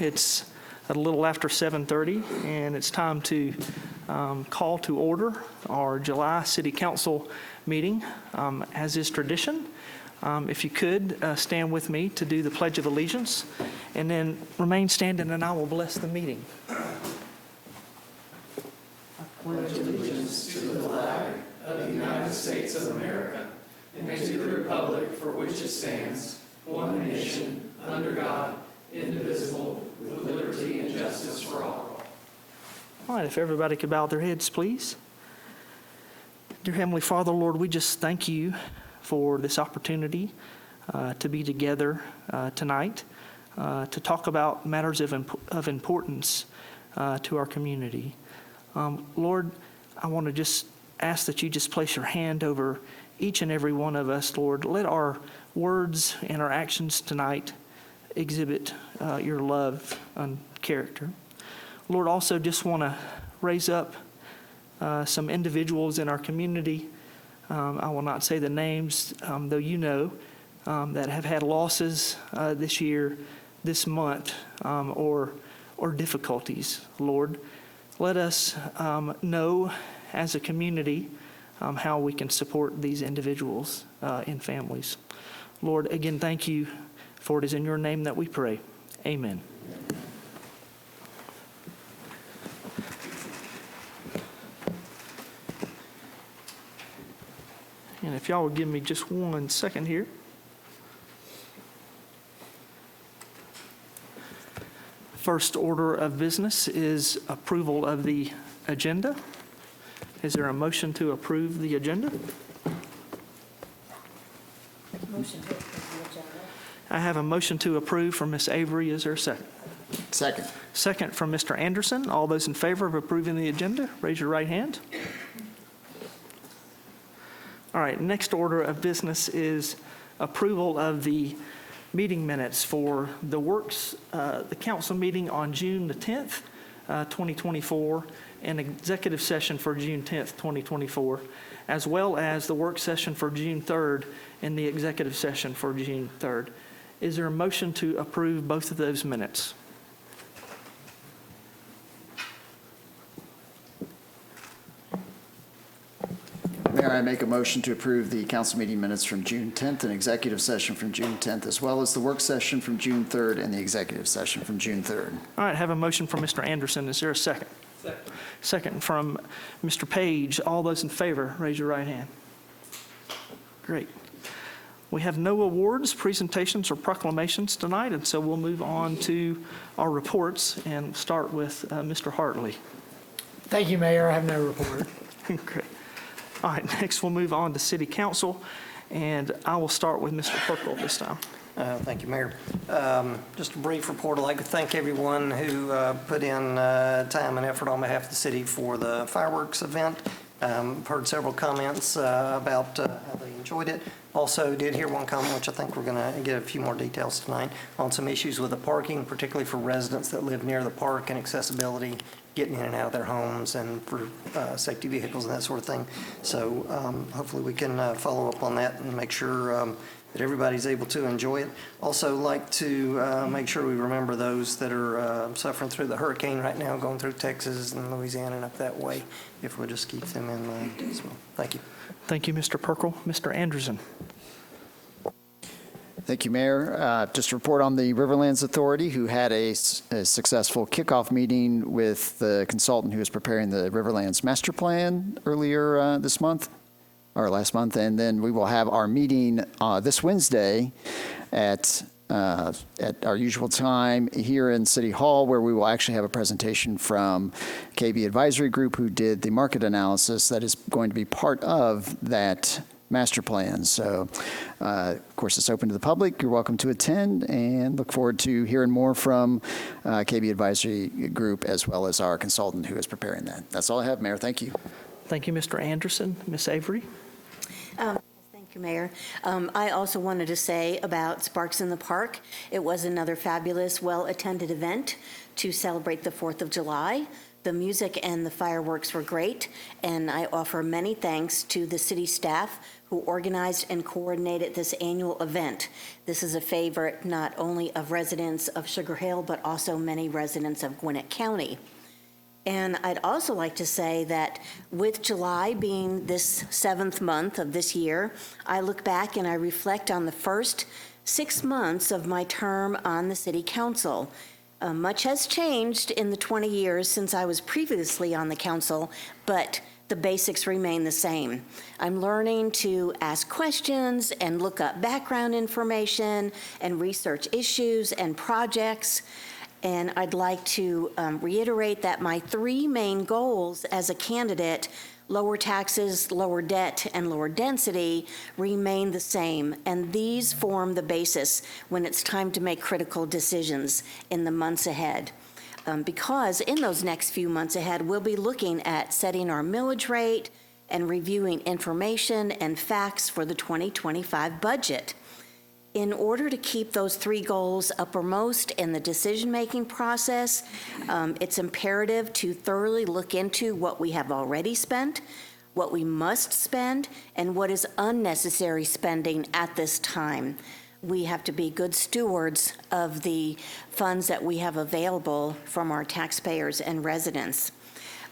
It's a little after 7:30, and it's time to call to order our July City Council meeting. As is tradition, if you could stand with me to do the Pledge of Allegiance, and then remain standing, and I will bless the meeting. Pledge allegiance to the flag of the United States of America and to the republic for which it stands, one nation, under God, indivisible, with liberty and justice for all. All right, if everybody could bow their heads, please. Dear Heavenly Father, Lord, we just thank you for this opportunity to be together tonight to talk about matters of importance to our community. Lord, I want to just ask that you just place your hand over each and every one of us, Lord. Let our words and our actions tonight exhibit your love and character. Lord, also just want to raise up some individuals in our community. I will not say the names, though you know, that have had losses this year, this month, or difficulties. Lord, let us know as a community how we can support these individuals and families. Lord, again, thank you, for it is in your name that we pray. Amen. And if y'all would give me just 1 second here. First order of business is approval of the agenda. Is there a motion to approve the agenda? Motion to approve the agenda. I have a motion to approve from Ms. Avery. Is there a second? Second. Second from Mr. Anderson. All those in favor of approving the agenda, raise your right hand. All right, next order of business is approval of the meeting minutes for the council meeting on June the 10th, 2024, and executive session for June 10th, 2024, as well as the work session for June 3rd and the executive session for June 3rd. Is there a motion to approve both of those minutes? Mayor, I make a motion to approve the council meeting minutes from June 10th and executive session from June 10th, as well as the work session from June 3rd and the executive session from June 3rd. All right, have a motion from Mr. Anderson. Is there a second? Second. Second from Mr. Page. All those in favor, raise your right hand. Great. We have no awards, presentations, or proclamations tonight, and so we'll move on to our reports and start with Mr. Hartley. Thank you, Mayor. I have no report. Great. All right, next we'll move on to City Council, and I will start with Mr. Perkle this time. Thank you, Mayor. Just a brief report. I'd like to thank everyone who put in time and effort on behalf of the city for the fireworks event. I've heard several comments about how they enjoyed it. Also did hear one comment, which I think we're going to get a few more details tonight, on some issues with the parking, particularly for residents that live near the park and accessibility, getting in and out of their homes, and for safety vehicles and that sort of thing. So hopefully we can follow up on that and make sure that everybody's able to enjoy it. Also like to make sure we remember those that are suffering through the hurricane right now, going through Texas and Louisiana and up that way, if we'll just keep them in mind as well. Thank you. Thank you, Mr. Perkle. Mr. Anderson. Thank you, Mayor. Just a report on the Riverlands Authority, who had a successful kickoff meeting with the consultant who was preparing the Riverlands Master Plan earlier this month, or last month. And then we will have our meeting this Wednesday at our usual time here in City Hall, where we will actually have a presentation from KB Advisory Group, who did the market analysis that is going to be part of that master plan. So, of course, it's open to the public. You're welcome to attend, and look forward to hearing more from KB Advisory Group, as well as our consultant who is preparing that. That's all I have, Mayor. Thank you. Thank you, Mr. Anderson. Ms. Avery. Thank you, Mayor. I also wanted to say about Sparks in the Park. It was another fabulous, well-attended event to celebrate the 4th of July. The music and the fireworks were great, and I offer many thanks to the city staff who organized and coordinated this annual event. This is a favorite not only of residents of Sugar Hill, but also many residents of Gwinnett County. And I'd also like to say that with July being this 7th month of this year, I look back and I reflect on the first 6 months of my term on the City Council. Much has changed in the 20 years since I was previously on the council, but the basics remain the same. I'm learning to ask questions and look up background information and research issues and projects. And I'd like to reiterate that my 3 main goals as a candidate, lower taxes, lower debt, and lower density, remain the same. And these form the basis when it's time to make critical decisions in the months ahead. Because in those next few months ahead, we'll be looking at setting our millage rate and reviewing information and facts for the 2025 budget. In order to keep those 3 goals uppermost in the decision-making process, it's imperative to thoroughly look into what we have already spent, what we must spend, and what is unnecessary spending at this time. We have to be good stewards of the funds that we have available from our taxpayers and residents.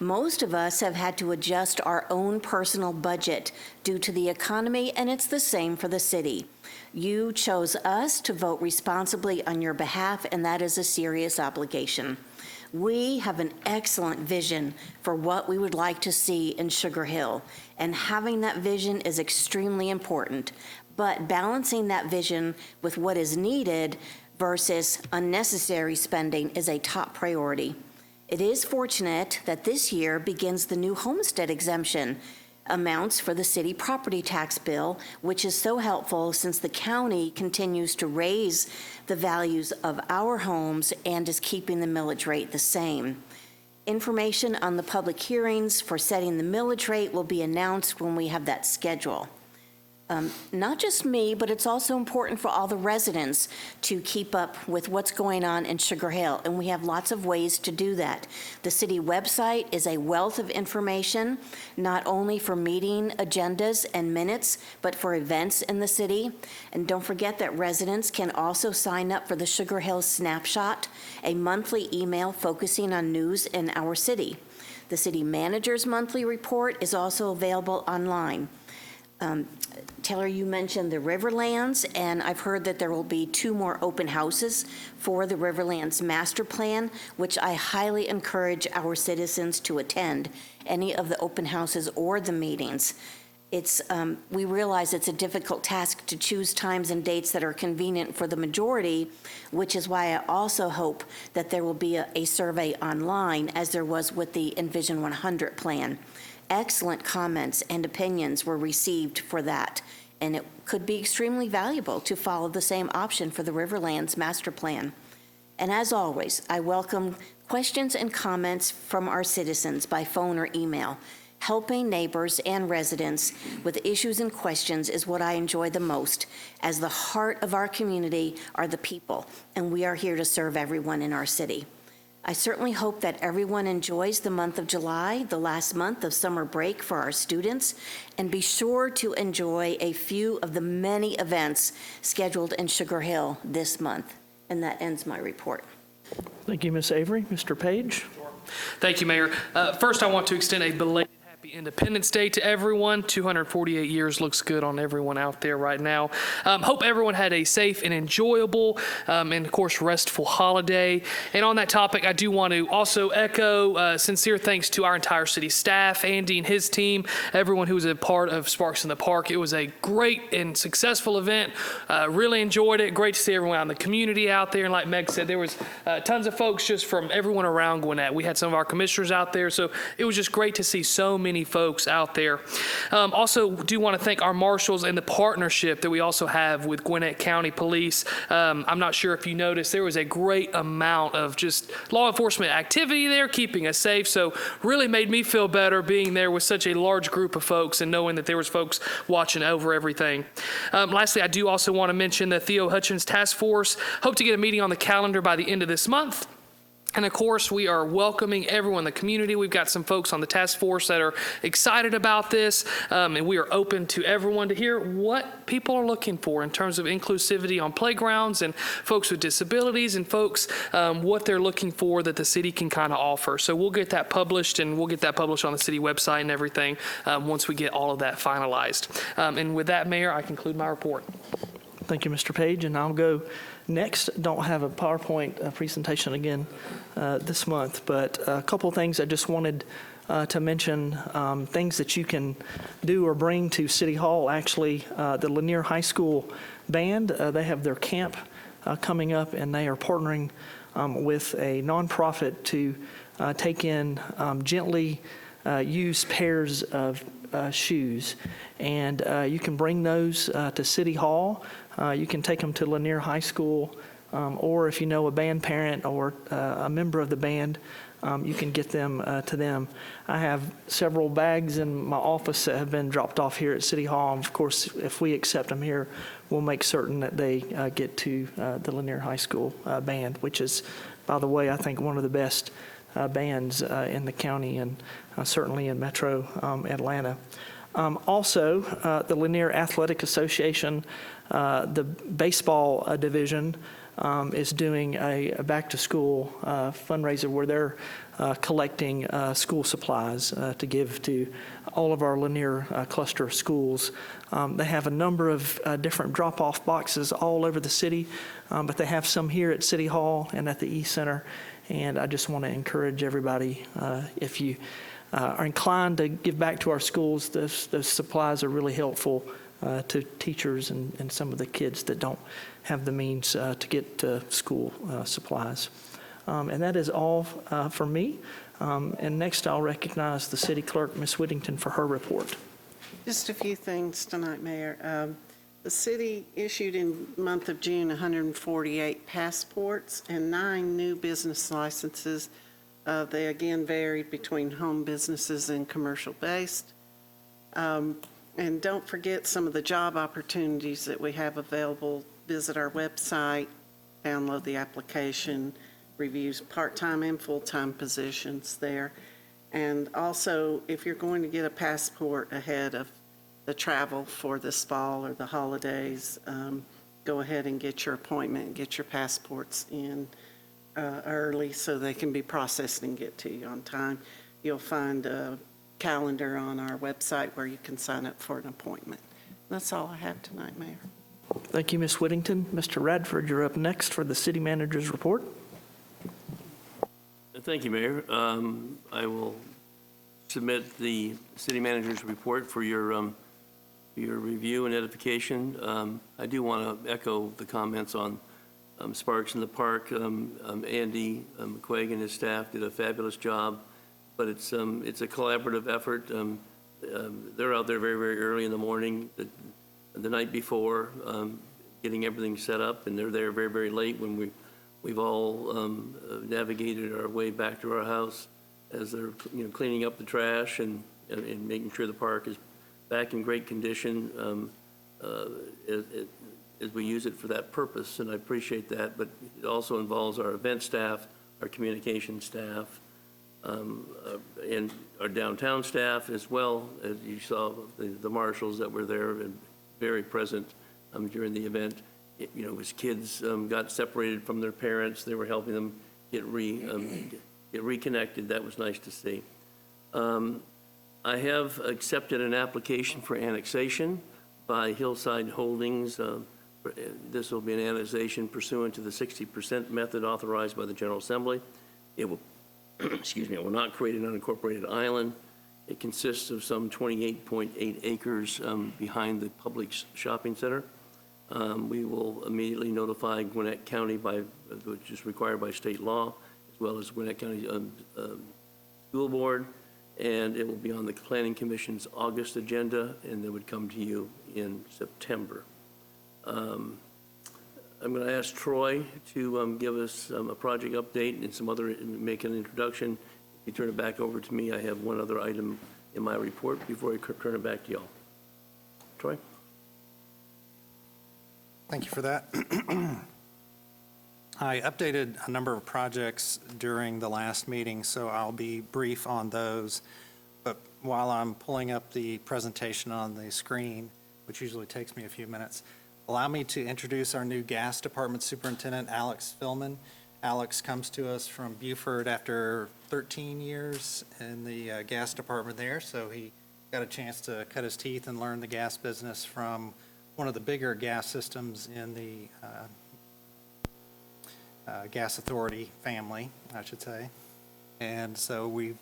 Most of us have had to adjust our own personal budget due to the economy, and it's the same for the city. You chose us to vote responsibly on your behalf, and that is a serious obligation. We have an excellent vision for what we would like to see in Sugar Hill, and having that vision is extremely important. But balancing that vision with what is needed versus unnecessary spending is a top priority. It is fortunate that this year begins the new homestead exemption amounts for the city property tax bill, which is so helpful since the county continues to raise the values of our homes and is keeping the millage rate the same. Information on the public hearings for setting the millage rate will be announced when we have that schedule. Not just me, but it's also important for all the residents to keep up with what's going on in Sugar Hill, and we have lots of ways to do that. The city website is a wealth of information, not only for meeting agendas and minutes, but for events in the city. And don't forget that residents can also sign up for the Sugar Hill Snapshot, a monthly email focusing on news in our city. The city manager's monthly report is also available online. Taylor, you mentioned the Riverlands, and I've heard that there will be 2 more open houses for the Riverlands Master Plan, which I highly encourage our citizens to attend any of the open houses or the meetings. We realize it's a difficult task to choose times and dates that are convenient for the majority, which is why I also hope that there will be a survey online, as there was with the Envision 100 plan. Excellent comments and opinions were received for that, and it could be extremely valuable to follow the same option for the Riverlands Master Plan. And as always, I welcome questions and comments from our citizens by phone or email. Helping neighbors and residents with issues and questions is what I enjoy the most, as the heart of our community are the people, and we are here to serve everyone in our city. I certainly hope that everyone enjoys the month of July, the last month of summer break for our students, and be sure to enjoy a few of the many events scheduled in Sugar Hill this month. And that ends my report. Thank you, Ms. Avery. Mr. Page? Thank you, Mayor. First, I want to extend a belated happy Independence Day to everyone. 248 years looks good on everyone out there right now. Hope everyone had a safe and enjoyable and, of course, restful holiday. And on that topic, I do want to also echo sincere thanks to our entire city staff, Andy and his team, everyone who was a part of Sparks in the Park. It was a great and successful event. Really enjoyed it. Great to see everyone out in the community out there. And like Meg said, there was tons of folks just from everyone around Gwinnett. We had some of our commissioners out there, so it was just great to see so many folks out there. Also, do want to thank our marshals and the partnership that we also have with Gwinnett County Police. I'm not sure if you noticed, there was a great amount of just law enforcement activity there, keeping us safe. So really made me feel better being there with such a large group of folks and knowing that there was folks watching over everything. Lastly, I do also want to mention the Theo Hutchins Task Force. Hope to get a meeting on the calendar by the end of this month. And of course, we are welcoming everyone in the community. We've got some folks on the task force that are excited about this, and we are open to everyone to hear what people are looking for in terms of inclusivity on playgrounds and folks with disabilities and folks, what they're looking for that the city can kind of offer. So we'll get that published, and we'll get that published on the city website and everything once we get all of that finalized. And with that, Mayor, I conclude my report. Thank you, Mr. Page, and I'll go next. Don't have a PowerPoint presentation again this month, but a couple things I just wanted to mention, things that you can do or bring to City Hall. Actually, the Lanier High School Band, they have their camp coming up, and they are partnering with a nonprofit to take in gently used pairs of shoes, and you can bring those to City Hall. You can take them to Lanier High School, or if you know a band parent or a member of the band, you can get them to them. I have several bags in my office that have been dropped off here at City Hall. And of course, if we accept them here, we'll make certain that they get to the Lanier High School band, which is, by the way, I think one of the best bands in the county and certainly in Metro Atlanta. Also, the Lanier Athletic Association, the baseball division, is doing a back-to-school fundraiser where they're collecting school supplies to give to all of our Lanier cluster schools. They have a number of different drop-off boxes all over the city, but they have some here at City Hall and at the East Center. And I just want to encourage everybody, if you are inclined to give back to our schools, those supplies are really helpful to teachers and some of the kids that don't have the means to get school supplies. And that is all for me. And next I'll recognize the city clerk, Ms. Whittington, for her report. Just a few things tonight, Mayor. The city issued in the month of June 148 passports and 9 new business licenses. They again varied between home businesses and commercial-based. And don't forget some of the job opportunities that we have available. Visit our website, download the application, reviews part-time and full-time positions there. And also, if you're going to get a passport ahead of the travel for this fall or the holidays, go ahead and get your appointment, get your passports in early so they can be processed and get to you on time. You'll find a calendar on our website where you can sign up for an appointment. That's all I have tonight, Mayor. Thank you, Ms. Whittington. Mr. Radford, you're up next for the city manager's report. Thank you, Mayor. I will submit the city manager's report for your review and edification. I do want to echo the comments on Sparks in the Park. Andy McQuaig and his staff did a fabulous job, but it's a collaborative effort. They're out there very, very early in the morning, the night before, getting everything set up, and they're there very, very late when we've all navigated our way back to our house as they're cleaning up the trash and making sure the park is back in great condition as we use it for that purpose, and I appreciate that. But it also involves our event staff, our communication staff, and our downtown staff, as well as you saw the marshals that were there and very present during the event. As kids got separated from their parents, they were helping them get reconnected. That was nice to see. I have accepted an application for annexation by Hillside Holdings. This will be an annexation pursuant to the 60% method authorized by the General Assembly. It will, excuse me, it will not create an unincorporated island. It consists of some 28.8 acres behind the Publix shopping center. We will immediately notify Gwinnett County, which is required by state law, as well as Gwinnett County School Board, and it will be on the Planning Commission's August agenda, and they would come to you in September. I'm going to ask Troy to give us a project update and some other, make an introduction. If you turn it back over to me, I have one other item in my report before I turn it back to y'all. Troy? Thank you for that. I updated a number of projects during the last meeting, so I'll be brief on those. But while I'm pulling up the presentation on the screen, which usually takes me a few minutes, allow me to introduce our new Gas Department Superintendent, Alex Philman. Alex comes to us from Buford after 13 years in the gas department there, so he got a chance to cut his teeth and learn the gas business from one of the bigger gas systems in the Gas Authority family, I should say. And so we've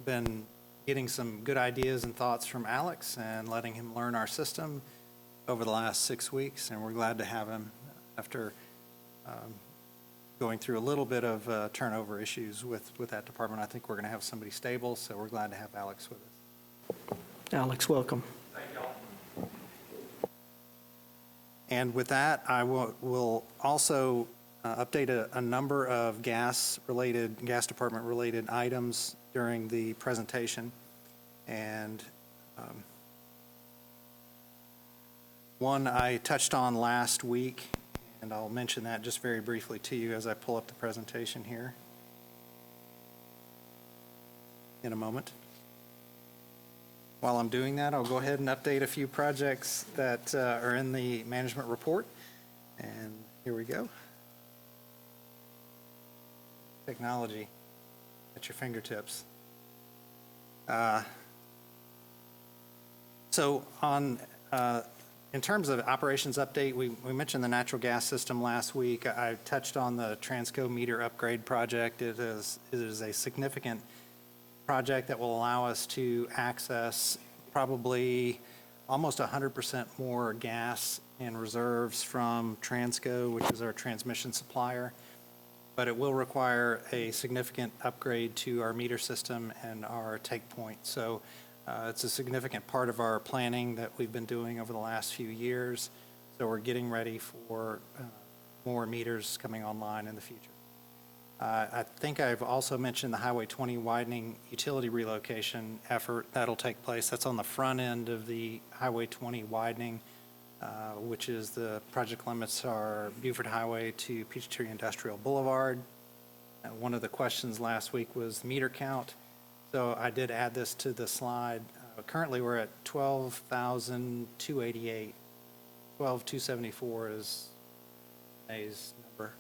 been getting some good ideas and thoughts from Alex and letting him learn our system over the last 6 weeks, and we're glad to have him after going through a little bit of turnover issues with that department. I think we're going to have somebody stable, so we're glad to have Alex with us. Alex, welcome. And with that, I will also update a number of gas department-related items during the presentation. And one I touched on last week, and I'll mention that just very briefly to you as I pull up the presentation here in a moment. While I'm doing that, I'll go ahead and update a few projects that are in the management report. And here we go. Technology at your fingertips. So in terms of operations update, we mentioned the natural gas system last week. I touched on the Transco meter upgrade project. It is a significant project that will allow us to access probably almost 100% more gas in reserves from Transco, which is our transmission supplier. But it will require a significant upgrade to our meter system and our take point. So it's a significant part of our planning that we've been doing over the last few years. So we're getting ready for more meters coming online in the future. I think I've also mentioned the Highway 20 widening utility relocation effort that'll take place. That's on the front end of the Highway 20 widening, which is the project limits are Buford Highway to Peachtree Industrial Boulevard. One of the questions last week was meter count. So I did add this to the slide. Currently, we're at 12,288. 12,274 is May's number.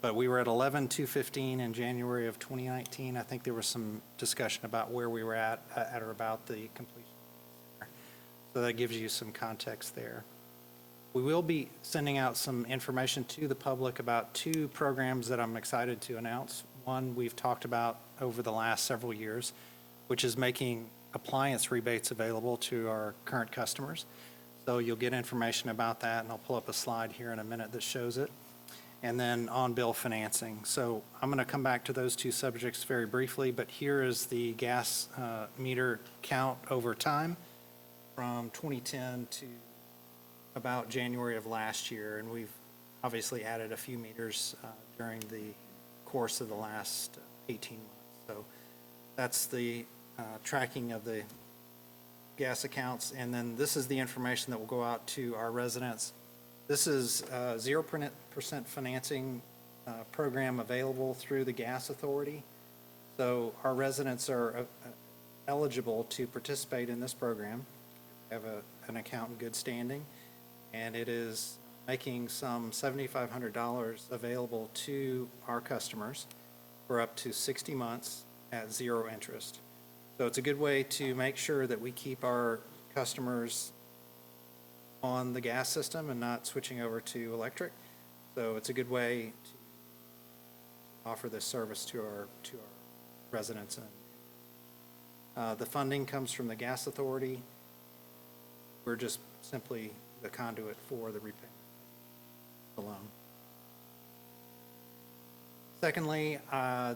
But we were at 11,215 in January of 2019. I think there was some discussion about where we were at or about the completion. So that gives you some context there. We will be sending out some information to the public about two programs that I'm excited to announce. One we've talked about over the last several years, which is making appliance rebates available to our current customers. So you'll get information about that, and I'll pull up a slide here in a minute that shows it. And then on-bill financing. So I'm going to come back to those two subjects very briefly, but here is the gas meter count over time from 2010 to about January of last year, and we've obviously added a few meters during the course of the last 18 months. So that's the tracking of the gas accounts, and then this is the information that will go out to our residents. This is 0% financing program available through the Gas Authority. So our residents are eligible to participate in this program, have an account in good standing, and it is making some $7,500 available to our customers for up to 60 months at zero interest. So it's a good way to make sure that we keep our customers on the gas system and not switching over to electric. So it's a good way to offer this service to our residents. The funding comes from the Gas Authority. We're just simply the conduit for the repayment of the loan. Secondly,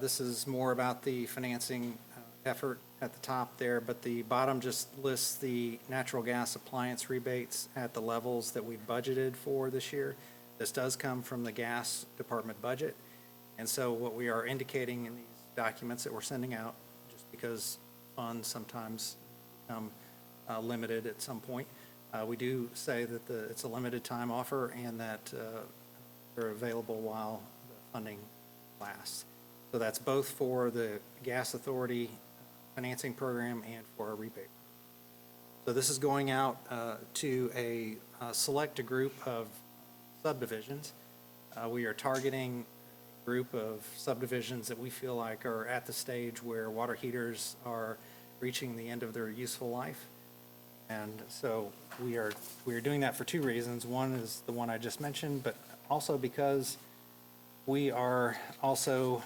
this is more about the financing effort at the top there, but the bottom just lists the natural gas appliance rebates at the levels that we've budgeted for this year. This does come from the gas department budget. And so what we are indicating in these documents that we're sending out, just because funds sometimes become limited at some point, we do say that it's a limited time offer and that they're available while the funding lasts. So that's both for the Gas Authority financing program and for our rebate. So this is going out to a select group of subdivisions. We are targeting a group of subdivisions that we feel like are at the stage where water heaters are reaching the end of their useful life. And so we are doing that for two reasons. One is the one I just mentioned, but also because we are also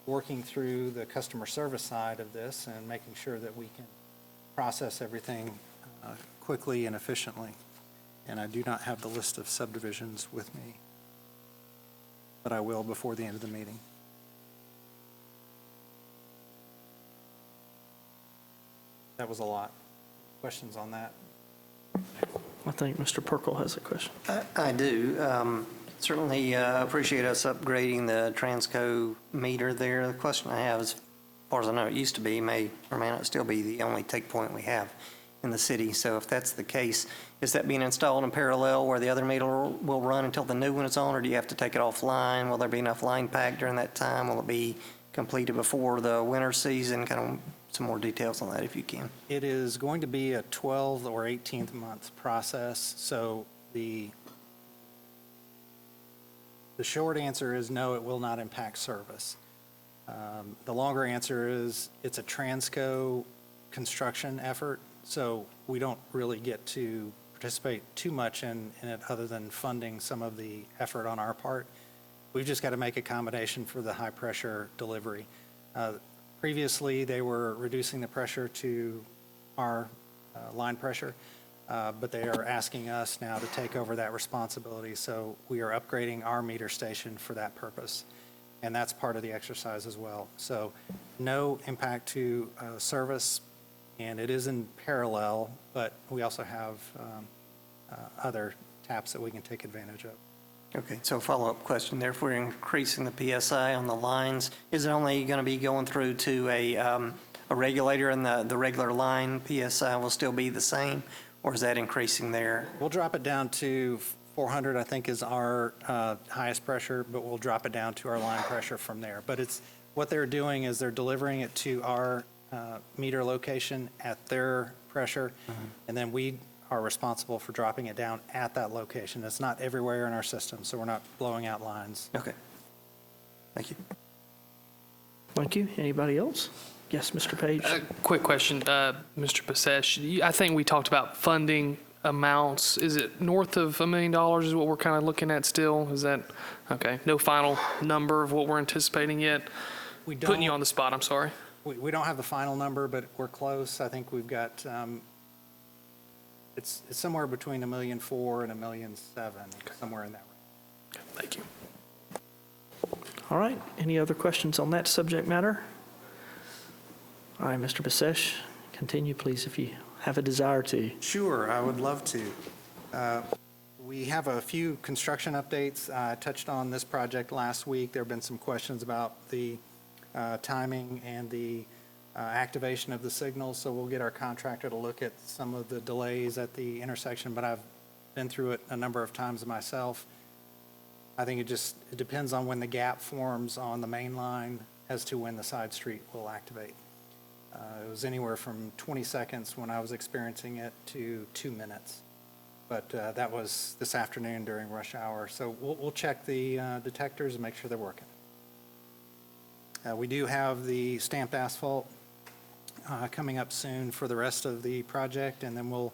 working through the customer service side of this and making sure that we can process everything quickly and efficiently. And I do not have the list of subdivisions with me, but I will before the end of the meeting. That was a lot. Questions on that? I think Mr. Perkle has a question. I do. Certainly appreciate us upgrading the Transco meter there. The question I have is, as far as I know, it used to be, may or may not still be the only take point we have in the city. So if that's the case, is that being installed in parallel where the other meter will run until the new one is on, or do you have to take it offline? Will there be enough line pack during that time? Will it be completed before the winter season? Kind of some more details on that if you can. It is going to be a 12 or 18th month process. So the short answer is no, it will not impact service. The longer answer is it's a Transco construction effort, so we don't really get to participate too much in it other than funding some of the effort on our part. We've just got to make accommodation for the high pressure delivery. Previously, they were reducing the pressure to our line pressure, but they are asking us now to take over that responsibility. So we are upgrading our meter station for that purpose, and that's part of the exercise as well. So no impact to service, and it is in parallel, but we also have other taps that we can take advantage of. Okay, so follow-up question there. If we're increasing the PSI on the lines, is it only going to be going through to a regulator, and the regular line PSI will still be the same, or is that increasing there? We'll drop it down to 400, I think, is our highest pressure, but we'll drop it down to our line pressure from there. But it's what they're doing is they're delivering it to our meter location at their pressure, and then we are responsible for dropping it down at that location. It's not everywhere in our system, so we're not blowing out lines. Okay. Thank you. Thank you. Anybody else? Yes, Mr. Page. Quick question, Mr. Pasesh. I think we talked about funding amounts. Is it north of $1 million is what we're kind of looking at still? Is that, okay, no final number of what we're anticipating yet? We don't, Putting you on the spot, I'm sorry. we don't have the final number, but we're close. I think we've got, it's somewhere between $1.4 million and $1.7 million, somewhere in that range. Thank you. All right. Any other questions on that subject matter? All right, Mr. Pasesh, continue, please, if you have a desire to. Sure, I would love to. We have a few construction updates. I touched on this project last week. There have been some questions about the timing and the activation of the signals, so we'll get our contractor to look at some of the delays at the intersection, but I've been through it a number of times myself. I think it depends on when the gap forms on the main line as to when the side street will activate. It was anywhere from 20 seconds when I was experiencing it to 2 minutes. But that was this afternoon during rush hour. So we'll check the detectors and make sure they're working. We do have the stamped asphalt coming up soon for the rest of the project, and then we'll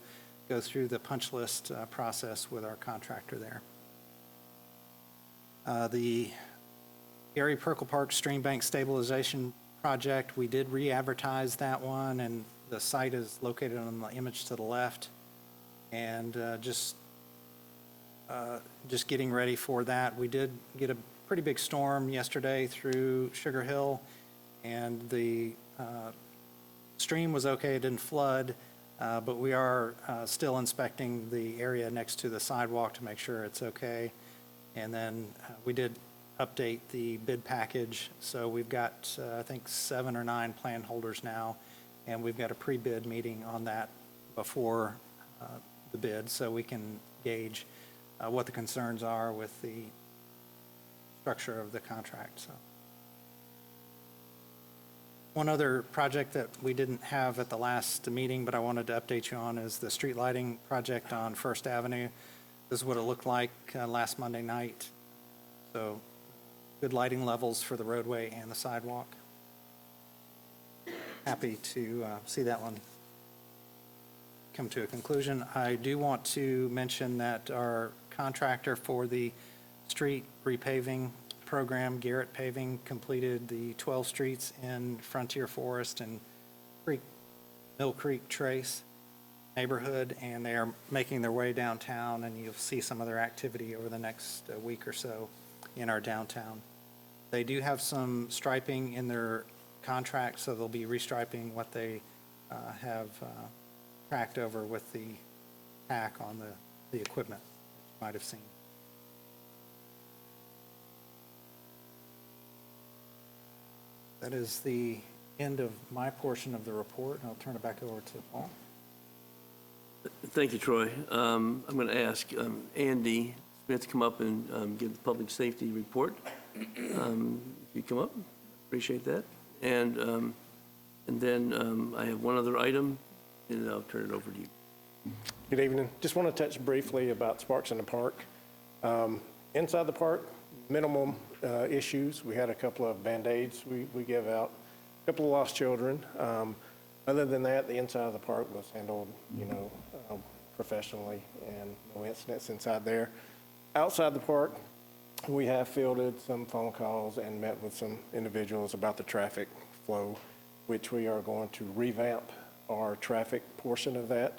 go through the punch list process with our contractor there. The Gary Perkle Park Stream Bank Stabilization Project, we did re-advertise that one, and the site is located on the image to the left. And just getting ready for that. We did get a pretty big storm yesterday through Sugar Hill, and the stream was okay, it didn't flood, but we are still inspecting the area next to the sidewalk to make sure it's okay. And then we did update the bid package, so we've got, I think, 7 or 9 plan holders now, and we've got a pre-bid meeting on that before the bid, so we can gauge what the concerns are with the structure of the contract, so. One other project that we didn't have at the last meeting, but I wanted to update you on, is the street lighting project on First Avenue. This is what it looked like last Monday night. So good lighting levels for the roadway and the sidewalk. Happy to see that one come to a conclusion. I do want to mention that our contractor for the street repaving program, Garrett Paving, completed the 12 streets in Frontier Forest and Mill Creek Trace neighborhood, and they are making their way downtown, and you'll see some of their activity over the next week or so in our downtown. They do have some striping in their contract, so they'll be restriping what they have tracked over with the tack on the equipment that you might have seen. That is the end of my portion of the report, and I'll turn it back over to Paul. Thank you, Troy. I'm going to ask Andy Smith to come up and give the public safety report. If you come up, appreciate that. And then I have one other item, and I'll turn it over to you. Good evening. Just want to touch briefly about Sparks in the Park. Inside the park, minimum issues. We had a couple of Band-Aids we gave out, a couple of lost children. Other than that, the inside of the park was handled, professionally, and no incidents inside there. Outside the park, we have fielded some phone calls and met with some individuals about the traffic flow, which we are going to revamp our traffic portion of that.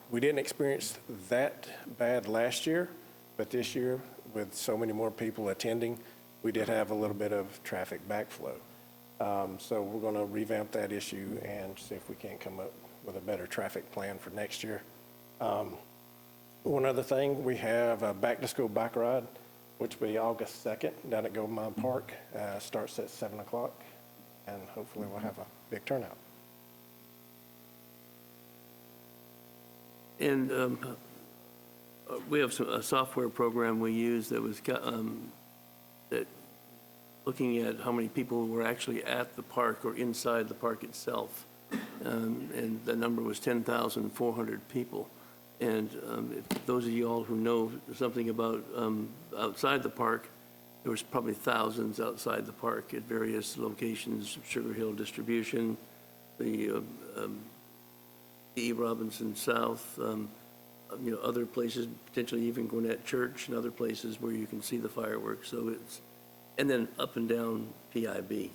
We didn't experience that bad last year, but this year, with so many more people attending, we did have a little bit of traffic backflow. So we're going to revamp that issue and see if we can't come up with a better traffic plan for next year. One other thing, we have a back-to-school bike ride, which will be August 2nd down at Golden Mile Park. Starts at 7 o'clock, and hopefully we'll have a big turnout. And we have a software program we use that was that looking at how many people were actually at the park or inside the park itself. And the number was 10,400 people. And if those of you all who know something about outside the park, there was probably thousands outside the park at various locations, Sugar Hill Distribution, the E. Robinson South, other places, potentially even Gwinnett Church and other places where you can see the fireworks. So and then up and down PIB,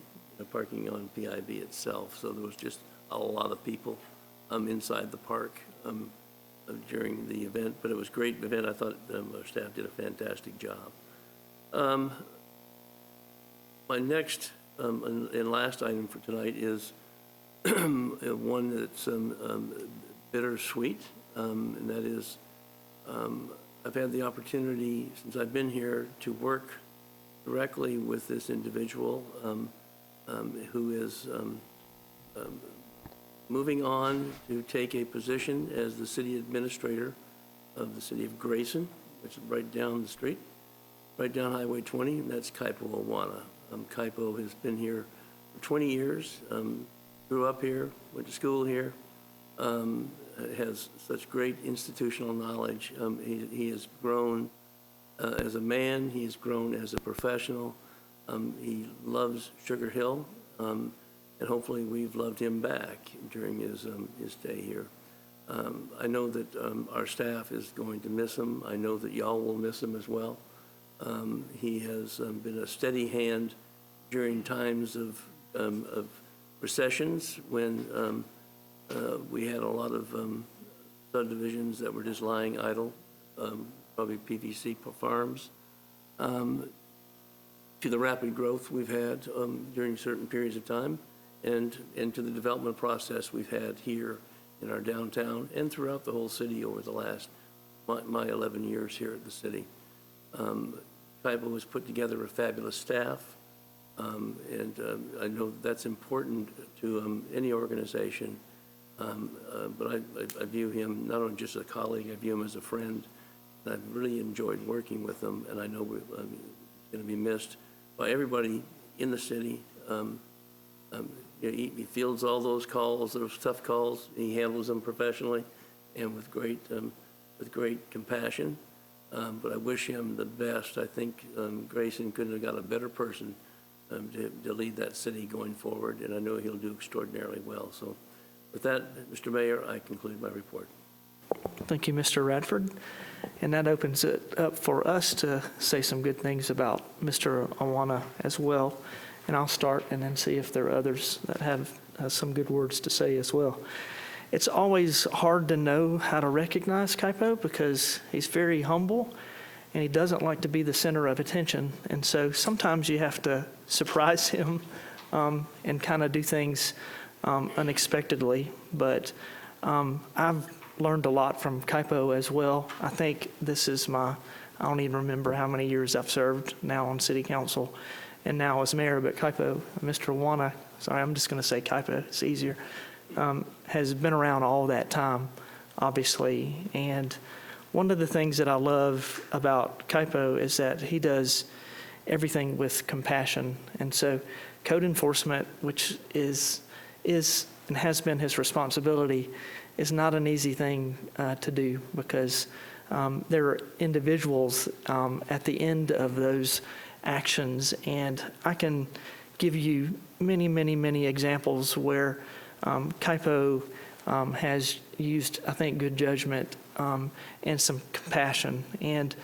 parking on PIB itself. So there was just a lot of people inside the park during the event, but it was a great event. I thought our staff did a fantastic job. My next and last item for tonight is one that's bittersweet, and that is I've had the opportunity since I've been here to work directly with this individual who is moving on to take a position as the city administrator of the city of Grayson, which is right down the street, right down Highway 20, and that's Kaipo Awana. Kaipo has been here for 20 years, grew up here, went to school here, has such great institutional knowledge. He has grown as a man, he has grown as a professional. He loves Sugar Hill, and hopefully we've loved him back during his stay here. I know that our staff is going to miss him. I know that y'all will miss him as well. He has been a steady hand during times of recessions when we had a lot of subdivisions that were just lying idle, probably PVC farms, to the rapid growth we've had during certain periods of time, and to the development process we've had here in our downtown and throughout the whole city over the last, my 11 years here at the city. Kaipo has put together a fabulous staff, and I know that's important to any organization, but I view him not only just as a colleague, I view him as a friend. I've really enjoyed working with him, and I know going to be missed by everybody in the city. He fields all those calls, those tough calls. He handles them professionally and with great compassion. But I wish him the best. I think Grayson couldn't have got a better person to lead that city going forward, and I know he'll do extraordinarily well. So with that, Mr. Mayor, I conclude my report. Thank you, Mr. Radford. And that opens it up for us to say some good things about Mr. Awana as well. And I'll start and then see if there are others that have some good words to say as well. It's always hard to know how to recognize Kaipo because he's very humble and he doesn't like to be the center of attention. And so sometimes you have to surprise him and kind of do things unexpectedly. But I've learned a lot from Kaipo as well. I think this is I don't even remember how many years I've served now on city council and now as mayor, but Kaipo, Mr. Awana, sorry, I'm just going to say Kaipo, it's easier, has been around all that time, obviously. And one of the things that I love about Kaipo is that he does everything with compassion. And so code enforcement, which is and has been his responsibility, is not an easy thing to do because there are individuals at the end of those actions. And I can give you many, many, many examples where Kaipo has used, I think, good judgment and some compassion. And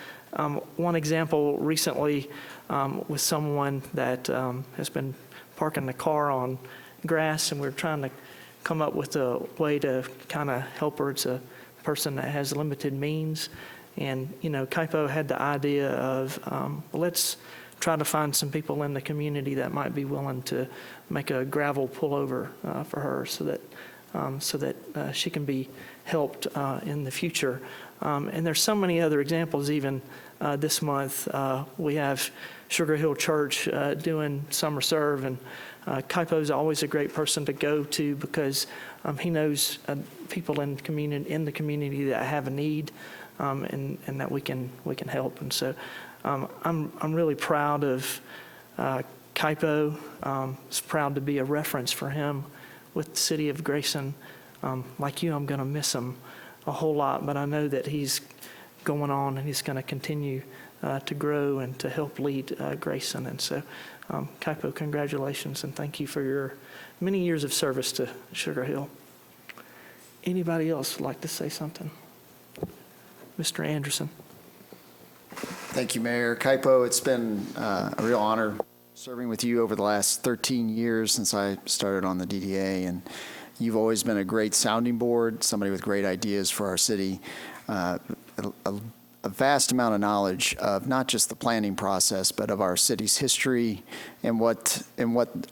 one example recently with someone that has been parking the car on grass, and we're trying to come up with a way to kind of help her. It's a person that has limited means. And, Kaipo had the idea of, let's try to find some people in the community that might be willing to make a gravel pullover for her so that she can be helped in the future. And there's so many other examples. Even this month, we have Sugar Hill Church doing summer serve, and Kaipo is always a great person to go to because he knows people in the community that have a need, and that we can help. And so I'm really proud of Kaipo. It's proud to be a reference for him with the city of Grayson. Like you, I'm going to miss him a whole lot, but I know that he's going on and he's going to continue to grow and to help lead Grayson. And so, Kaipo, congratulations and thank you for your many years of service to Sugar Hill. Anybody else like to say something? Mr. Anderson. Thank you, Mayor. Kaipo, it's been a real honor serving with you over the last 13 years since I started on the DDA, and you've always been a great sounding board, somebody with great ideas for our city, a vast amount of knowledge of not just the planning process, but of our city's history and what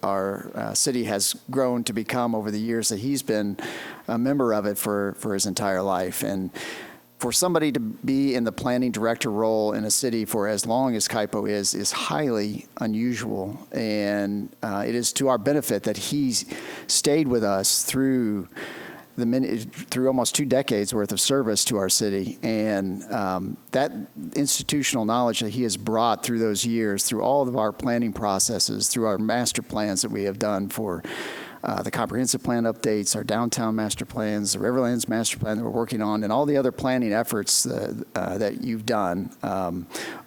our city has grown to become over the years that he's been a member of it for his entire life. And for somebody to be in the planning director role in a city for as long as Kaipo is highly unusual. And it is to our benefit that he's stayed with us through almost 2 decades worth of service to our city. And that institutional knowledge that he has brought through those years, through all of our planning processes, through our master plans that we have done for the comprehensive plan updates, our downtown master plans, the Riverlands master plan that we're working on, and all the other planning efforts that you've done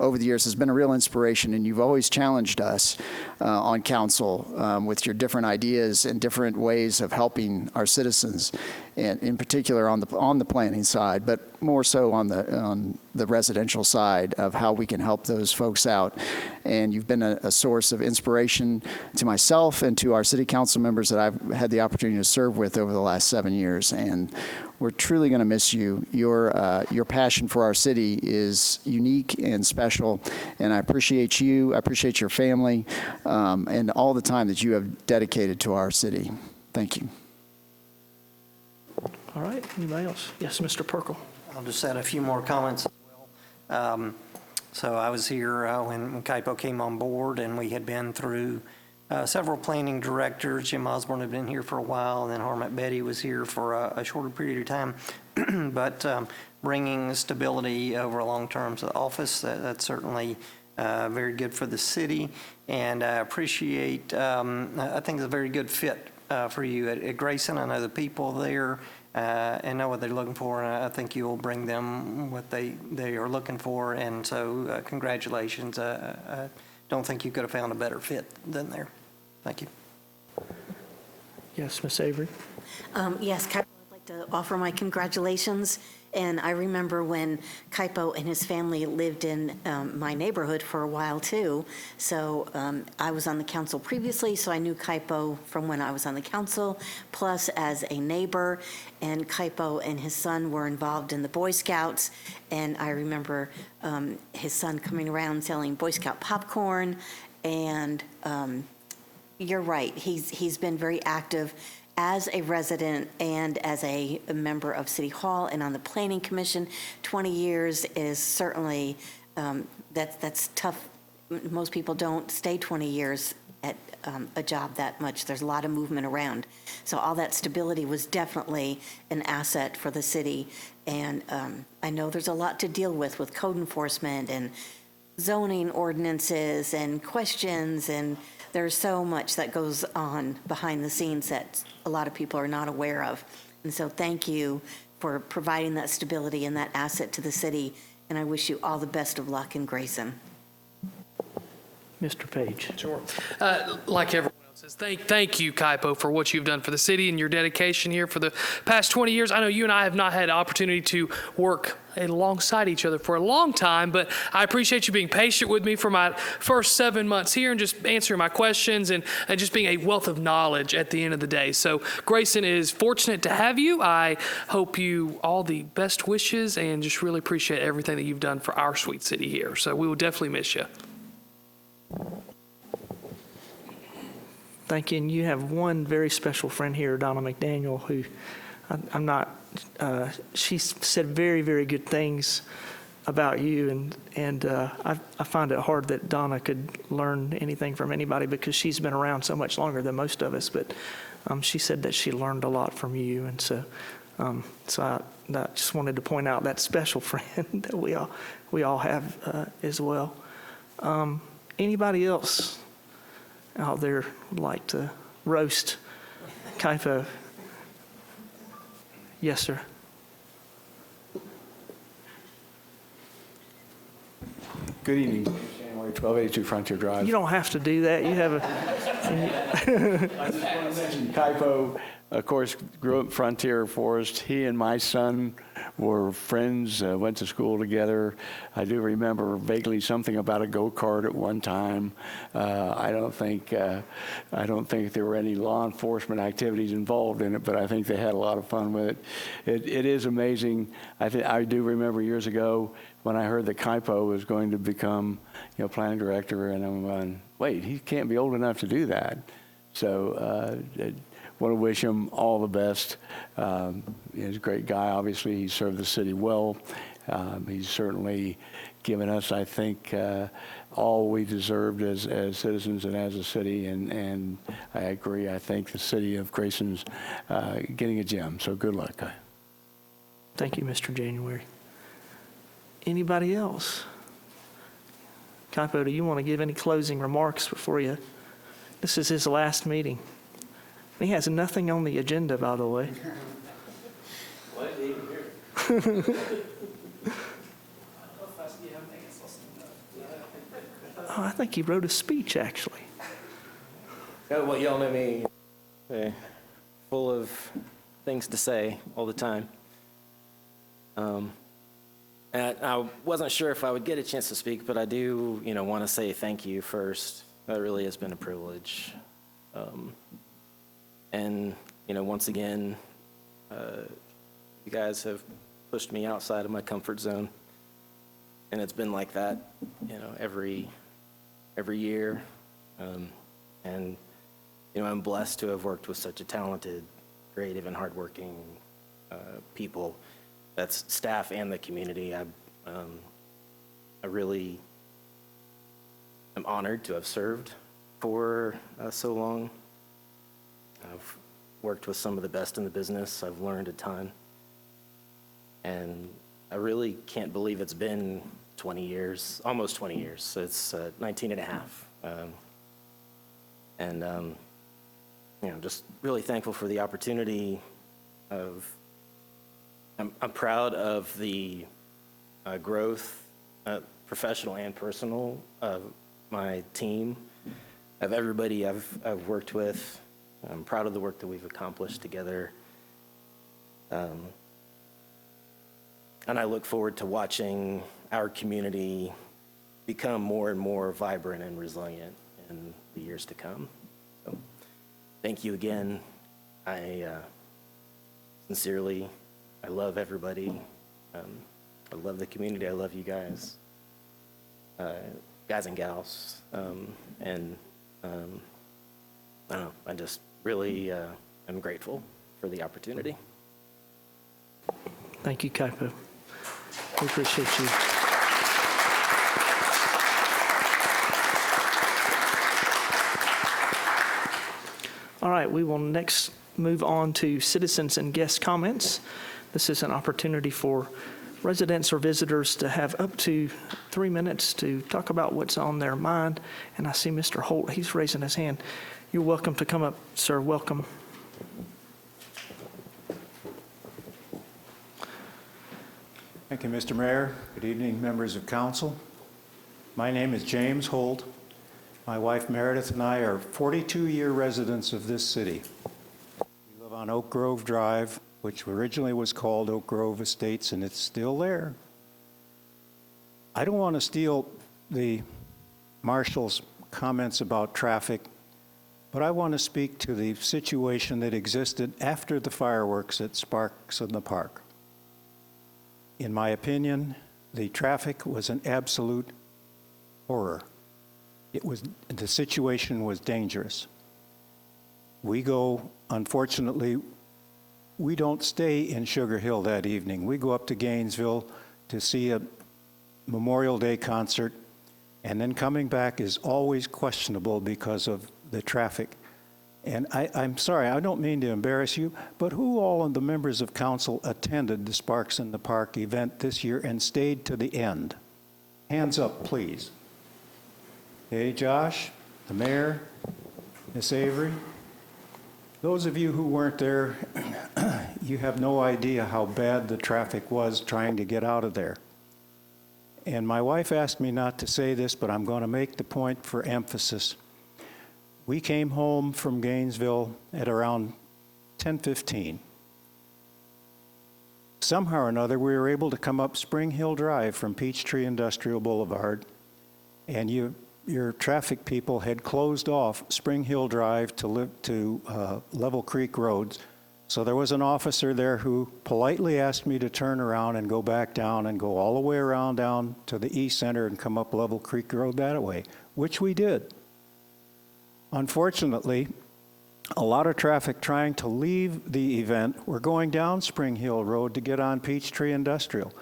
over the years has been a real inspiration. And you've always challenged us on council with your different ideas and different ways of helping our citizens, and in particular on the planning side, but more so on the residential side of how we can help those folks out. And you've been a source of inspiration to myself and to our city council members that I've had the opportunity to serve with over the last 7 years. And we're truly going to miss you. Your passion for our city is unique and special, and I appreciate you. I appreciate your family and all the time that you have dedicated to our city. Thank you. All right, anybody else? Yes, Mr. Perkle. I'll just add a few more comments as well. So I was here when Kaipo came on board, and we had been through several planning directors. Jim Osborne had been here for a while, and then Harmon Betty was here for a shorter period of time. But bringing stability over a long term to the office, that's certainly very good for the city, and I appreciate, I think it's a very good fit for you at Grayson. I know the people there and know what they're looking for, and I think you'll bring them what they are looking for, and so congratulations. I don't think you could have found a better fit than there. Thank you. Yes, Ms. Avery? Yes, Kaipo, I'd like to offer my congratulations. And I remember when Kaipo and his family lived in my neighborhood for a while, too. So I was on the council previously, so I knew Kaipo from when I was on the council, plus as a neighbor. And Kaipo and his son were involved in the Boy Scouts. And I remember his son coming around selling Boy Scout popcorn. And you're right, he's been very active as a resident and as a member of City Hall and on the Planning Commission. 20 years is certainly, that's tough. Most people don't stay 20 years at a job that much. There's a lot of movement around. So all that stability was definitely an asset for the city. And I know there's a lot to deal with code enforcement and zoning ordinances and questions, and there's so much that goes on behind the scenes that a lot of people are not aware of. And so thank you for providing that stability and that asset to the city, and I wish you all the best of luck in Grayson. Mr. Page? Sure. Like everyone else says, thank you, Kaipo, for what you've done for the city and your dedication here for the past 20 years. I know you and I have not had the opportunity to work alongside each other for a long time, but I appreciate you being patient with me for my first 7 months here and just answering my questions and just being a wealth of knowledge at the end of the day. So Grayson is fortunate to have you. I hope you all the best wishes and just really appreciate everything that you've done for our sweet city here. So we will definitely miss you. Thank you. And you have one very special friend here, Donna McDaniel, who I'm not, she's said very, very good things about you. And I find it hard that Donna could learn anything from anybody because she's been around so much longer than most of us. But she said that she learned a lot from you. And so I just wanted to point out that special friend that we all have as well. Anybody else out there would like to roast Kaipo? Yes, sir. Good evening. January 1282 Frontier Drive. You don't have to do that. You have a. I just want to mention Kaipo, of course, grew up in Frontier Forest. He and my son were friends, went to school together. I do remember vaguely something about a go-kart at one time. I don't think there were any law enforcement activities involved in it, but I think they had a lot of fun with it. It is amazing. I do remember years ago when I heard that Kaipo was going to become, planning director, and I'm going, wait, he can't be old enough to do that. So want to wish him all the best. He's a great guy. Obviously, he served the city well. He's certainly given us, I think, all we deserved as citizens and as a city. And I agree. I think the city of Grayson's getting a gem. So good luck, guy. Thank you, Mr. January. Anybody else? Kaipo, do you want to give any closing remarks before you? This is his last meeting. He has nothing on the agenda, by the way. Oh, I think he wrote a speech, actually. Oh, well, y'all know me, full of things to say all the time. And I wasn't sure if I would get a chance to speak, but I do, want to say thank you first. That really has been a privilege. And, once again, you guys have pushed me outside of my comfort zone. And it's been like that, every year. And, I'm blessed to have worked with such a talented, creative, and hardworking people. That's staff and the community. I really am honored to have served for so long. I've worked with some of the best in the business. I've learned a ton. And I really can't believe it's been 20 years, almost 20 years. So it's 19 and a half. Just really thankful for the opportunity of, I'm proud of the growth, professional and personal, of my team, of everybody I've worked with. I'm proud of the work that we've accomplished together. And I look forward to watching our community become more and more vibrant and resilient in the years to come. So, thank you again. I sincerely, I love everybody. I love the community. I love you guys, guys and gals. I don't know, I just really am grateful for the opportunity. Thank you, Kaipo. We appreciate you. All right, we will next move on to citizens and guest comments. This is an opportunity for residents or visitors to have up to 3 minutes to talk about what's on their mind. And I see Mr. Holt, he's raising his hand. You're welcome to come up, sir. Welcome. Thank you, Mr. Mayor. Good evening, members of council. My name is James Holt. My wife Meredith and I are 42-year residents of this city. We live on Oak Grove Drive, which originally was called Oak Grove Estates, and it's still there. I don't want to steal the marshal's comments about traffic, but I want to speak to the situation that existed after the fireworks at Sparks in the Park. In my opinion, the traffic was an absolute horror. The situation was dangerous. We go, unfortunately, we don't stay in Sugar Hill that evening. We go up to Gainesville to see a Memorial Day concert, and then coming back is always questionable because of the traffic. And I'm sorry, I don't mean to embarrass you, but who all of the members of council attended the Sparks in the Park event this year and stayed to the end? Hands up, please. Hey, Josh, the mayor, Miss Avery. Those of you who weren't there, you have no idea how bad the traffic was trying to get out of there. And my wife asked me not to say this, but I'm going to make the point for emphasis. We came home from Gainesville at around 10:15. Somehow or another, we were able to come up Spring Hill Drive from Peachtree Industrial Boulevard, and your traffic people had closed off Spring Hill Drive to Level Creek Roads. So there was an officer there who politely asked me to turn around and go back down and go all the way around down to the East Center and come up Level Creek Road that way, which we did. Unfortunately, a lot of traffic trying to leave the event were going down Spring Hill Road to get on Peachtree Industrial,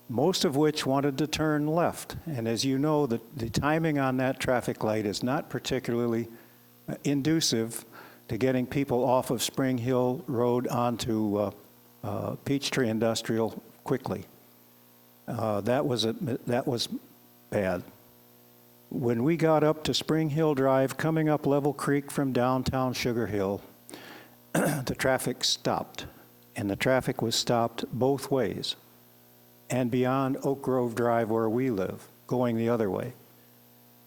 most of which wanted to turn left. And as you know, the timing on that traffic light is not particularly inducive to getting people off of Spring Hill Road onto Peachtree Industrial quickly. That was bad. When we got up to Spring Hill Drive, coming up Level Creek from downtown Sugar Hill, the traffic stopped. And the traffic was stopped both ways. And beyond Oak Grove Drive where we live, going the other way.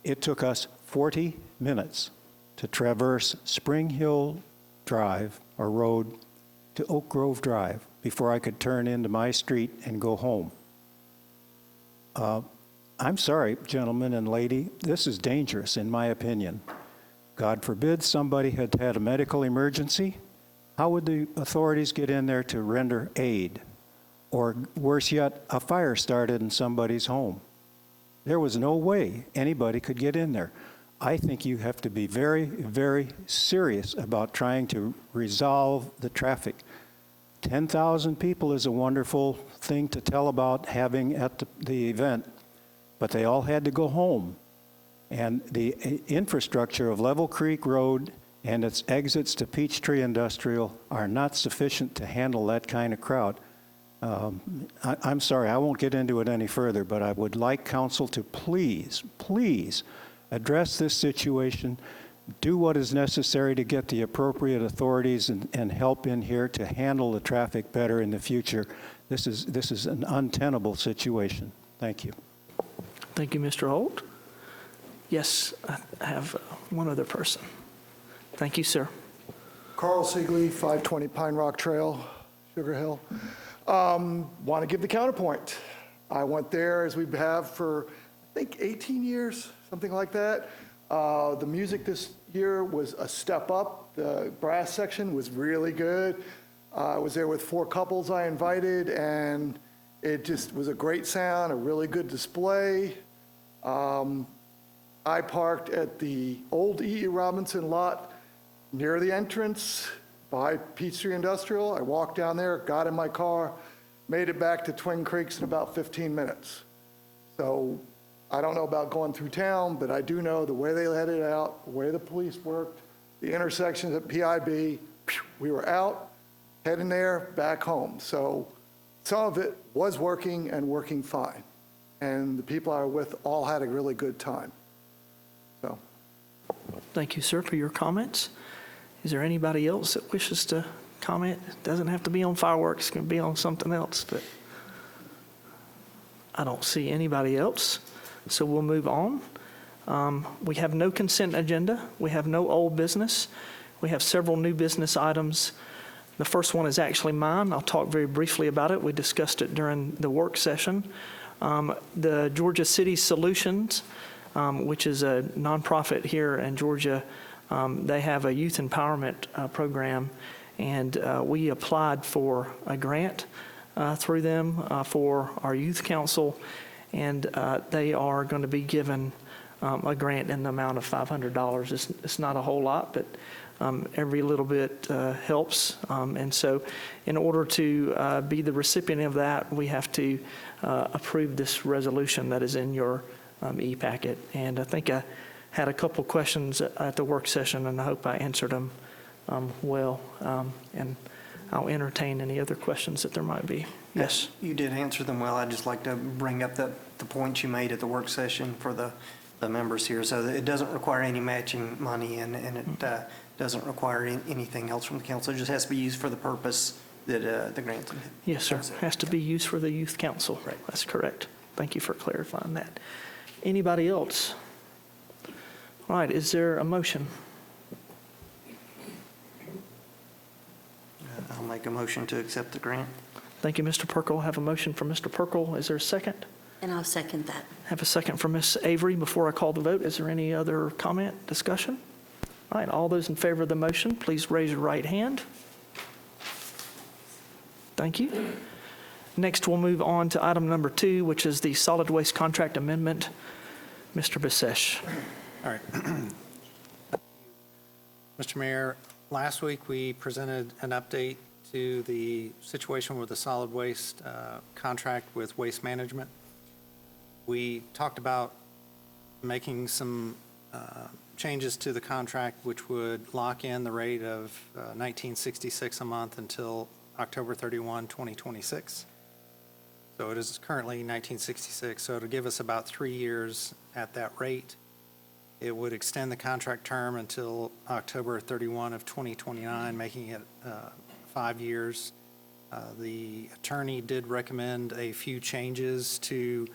It took us 40 minutes to traverse Spring Hill Drive, or road, to Oak Grove Drive before I could turn into my street and go home. I'm sorry, gentlemen and lady, this is dangerous in my opinion. God forbid somebody had had a medical emergency. How would the authorities get in there to render aid? Or worse yet, a fire started in somebody's home. There was no way anybody could get in there. I think you have to be very, very serious about trying to resolve the traffic. 10,000 people is a wonderful thing to tell about having at the event, but they all had to go home. And the infrastructure of Level Creek Road and its exits to Peachtree Industrial are not sufficient to handle that kind of crowd. I'm sorry, I won't get into it any further, but I would like council to please, please address this situation, do what is necessary to get the appropriate authorities and help in here to handle the traffic better in the future. This is an untenable situation. Thank you. Thank you, Mr. Holt. Yes, I have one other person. Thank you, sir. Carl Siegley, 520 Pine Rock Trail, Sugar Hill. Want to give the counterpoint. I went there, as we have for, I think, 18 years, something like that. The music this year was a step up. The brass section was really good. I was there with 4 couples I invited, and it just was a great sound, a really good display. I parked at the old E.E. Robinson lot near the entrance by Peachtree Industrial. I walked down there, got in my car, made it back to Twin Creeks in about 15 minutes. So I don't know about going through town, but I do know the way they let it out, the way the police worked, the intersections at PIB, we were out, heading there, back home. So some of it was working and working fine. And the people I were with all had a really good time. So. Thank you, sir, for your comments. Is there anybody else that wishes to comment? It doesn't have to be on fireworks, it can be on something else, but I don't see anybody else, so we'll move on. We have no consent agenda. We have no old business. We have several new business items. The first one is actually mine. I'll talk very briefly about it. We discussed it during the work session. The Georgia City Solutions, which is a nonprofit here in Georgia, they have a youth empowerment program, and we applied for a grant through them for our youth council, and they are going to be given a grant in the amount of $500. It's not a whole lot, but every little bit helps. And so in order to be the recipient of that, we have to approve this resolution that is in your e-packet. And I think I had a couple questions at the work session, and I hope I answered them well. And I'll entertain any other questions that there might be. Yes? You did answer them well. I'd just like to bring up the points you made at the work session for the members here. So that it doesn't require any matching money, and it doesn't require anything else from the council. It just has to be used for the purpose that the grant's intended. Yes, sir. Has to be used for the youth council. Right. That's correct. Thank you for clarifying that. Anybody else? All right, is there a motion? I'll make a motion to accept the grant. Thank you, Mr. Perkle. Have a motion from Mr. Perkle. Is there a second? And I'll second that. Have a second from Ms. Avery. Before I call the vote, is there any other comment, discussion? All right, all those in favor of the motion, please raise your right hand. Thank you. Next, we'll move on to item number 2, which is the solid waste contract amendment. Mr. Bisesh. All right. Mr. Mayor, last week we presented an update to the situation with the solid waste contract with Waste Management. We talked about making some changes to the contract which would lock in the rate of $19.66 a month until October 31, 2026. So it is currently $19.66, so it'll give us about 3 years at that rate. It would extend the contract term until October 31 of 2029, making it 5 years. The attorney did recommend a few changes to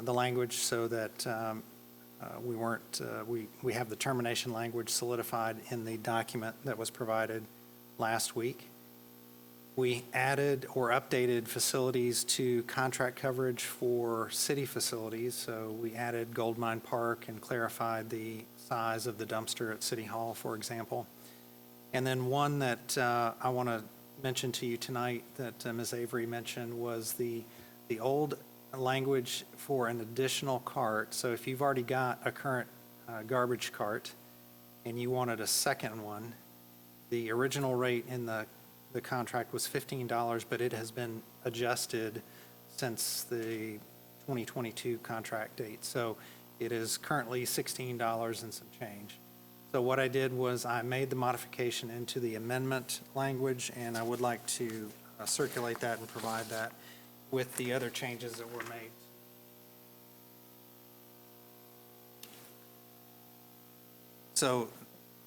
the language so that we have the termination language solidified in the document that was provided last week. We added or updated facilities to contract coverage for city facilities. So we added Gold Mine Park and clarified the size of the dumpster at City Hall, for example. And then one that I want to mention to you tonight that Ms. Avery mentioned was the old language for an additional cart. So if you've already got a current garbage cart and you wanted a second one, the original rate in the contract was $15, but it has been adjusted since the 2022 contract date. So it is currently $16 and some change. So what I did was I made the modification into the amendment language, and I would like to circulate that and provide that with the other changes that were made. So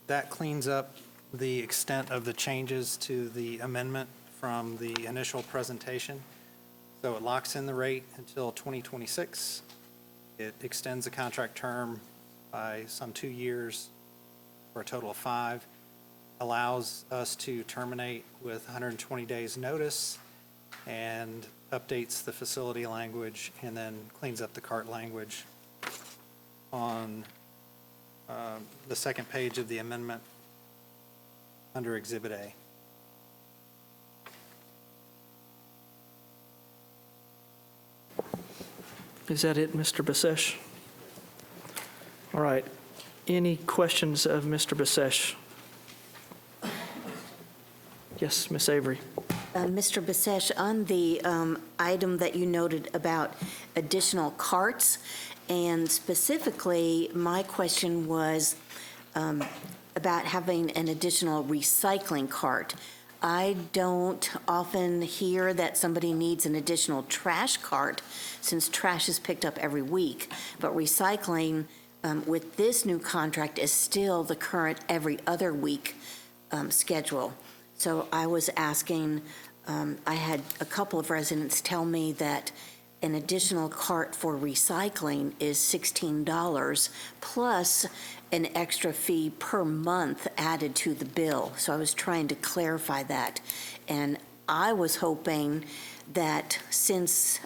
that cleans up the extent of the changes to the amendment from the initial presentation. So it locks in the rate until 2026. It extends the contract term by some 2 years for a total of 5, allows us to terminate with 120 days' notice, and updates the facility language, and then cleans up the cart language on the second page of the amendment under Exhibit A. Is that it, Mr. Basesh? All right. Any questions of Mr. Basesh? Yes, Ms. Avery. Mr. Basesh, on the item that you noted about additional carts, and specifically, my question was about having an additional recycling cart. I don't often hear that somebody needs an additional trash cart, since trash is picked up every week, but recycling with this new contract is still the current every other week schedule. So I was asking, I had a couple of residents tell me that an additional cart for recycling is $16 plus an extra fee per month added to the bill. So I was trying to clarify that. And I was hoping that since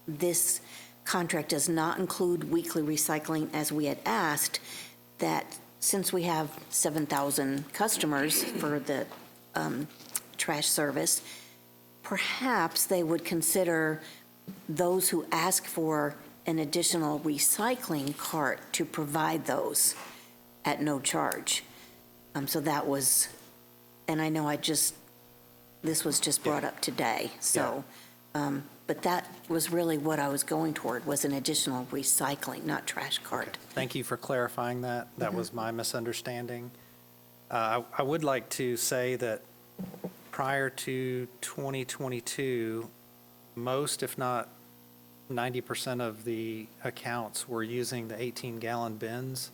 this contract does not include weekly recycling as we had asked, that since we have 7,000 customers for the trash service, perhaps they would consider those who ask for an additional recycling cart to provide those at no charge. So that was, and I know this was just brought up today, so, but that was really what I was going toward, was an additional recycling, not trash cart. Thank you for clarifying that. That was my misunderstanding. I would like to say that prior to 2022, most, if not 90% of the accounts were using the 18-gallon bins,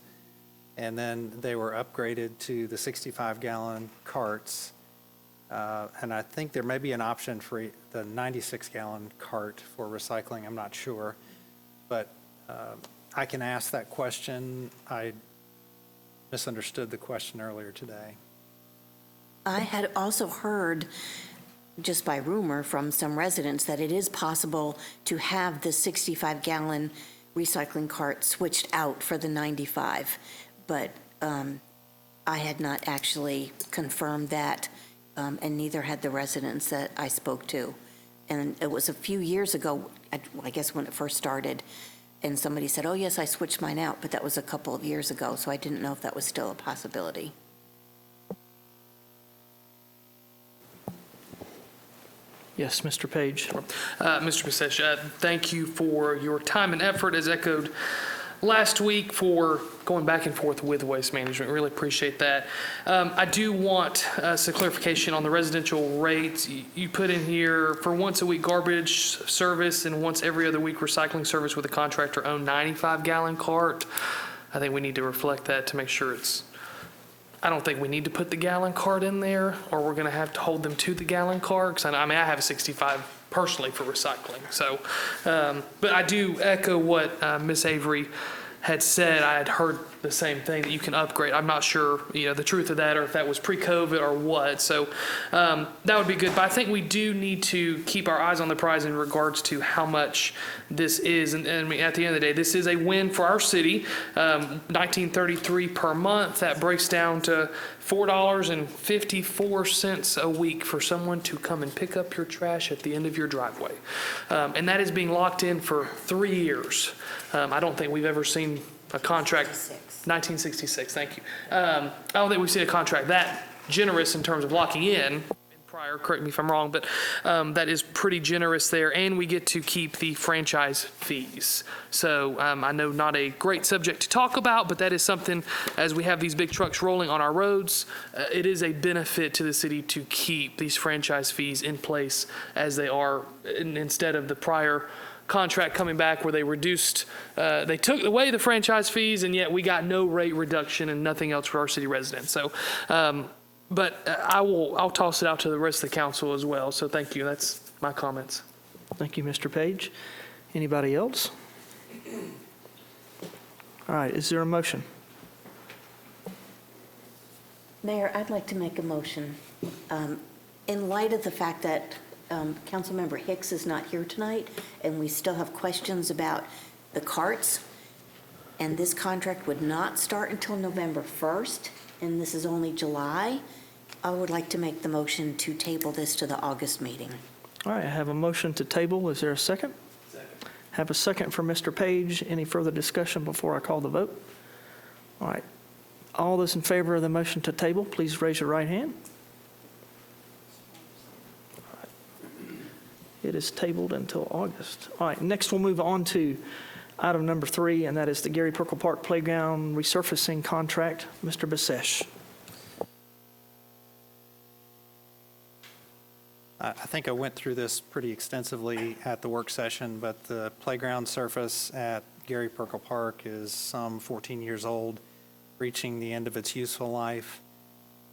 and then they were upgraded to the 65-gallon carts. And I think there may be an option for the 96-gallon cart for recycling. I'm not sure. But I can ask that question. I misunderstood the question earlier today. I had also heard, just by rumor from some residents, that it is possible to have the 65-gallon recycling cart switched out for the 95, but I had not actually confirmed that, and neither had the residents that I spoke to. And it was a few years ago, I guess when it first started, and somebody said, oh yes, I switched mine out, but that was a couple of years ago, so I didn't know if that was still a possibility. Yes, Mr. Page. Mr. Basesh, thank you for your time and effort, as echoed last week, for going back and forth with Waste Management. Really appreciate that. I do want some clarification on the residential rates. You put in here for once a week garbage service and once every other week recycling service with a contractor-owned 95-gallon cart. I think we need to reflect that to make sure it's, I don't think we need to put the gallon cart in there, or we're going to have to hold them to the gallon cart. 'Cause I mean, I have a 65 personally for recycling. So, but I do echo what Ms. Avery had said. I had heard the same thing, that you can upgrade. I'm not sure, the truth of that, or if that was pre-COVID or what. So that would be good. But I think we do need to keep our eyes on the prize in regards to how much this is. And I mean, at the end of the day, this is a win for our city. $19.33 per month. That breaks down to $4.54 a week for someone to come and pick up your trash at the end of your driveway. And that is being locked in for 3 years. I don't think we've ever seen a contract. 1966, thank you. I don't think we've seen a contract that generous in terms of locking in prior, correct me if I'm wrong, but that is pretty generous there, and we get to keep the franchise fees. So I know not a great subject to talk about, but that is something, as we have these big trucks rolling on our roads, it is a benefit to the city to keep these franchise fees in place as they are, instead of the prior contract coming back where they reduced, they took away the franchise fees, and yet we got no rate reduction and nothing else for our city residents. So, but I'll toss it out to the rest of the council as well. So thank you. That's my comments. Thank you, Mr. Page. Anybody else? All right, is there a motion? Mayor, I'd like to make a motion. In light of the fact that Councilmember Hicks is not here tonight, and we still have questions about the carts, and this contract would not start until November 1st, and this is only July, I would like to make the motion to table this to the August meeting. All right, I have a motion to table. Is there a second? Second. Have a second from Mr. Page. Any further discussion before I call the vote? All right. All those in favor of the motion to table, please raise your right hand. It is tabled until August. All right, next we'll move on to item number 3, and that is the Gary Perkle Park Playground resurfacing contract. Mr. Basesh. I think I went through this pretty extensively at the work session, but the playground surface at Gary Perkle Park is some 14 years old, reaching the end of its useful life.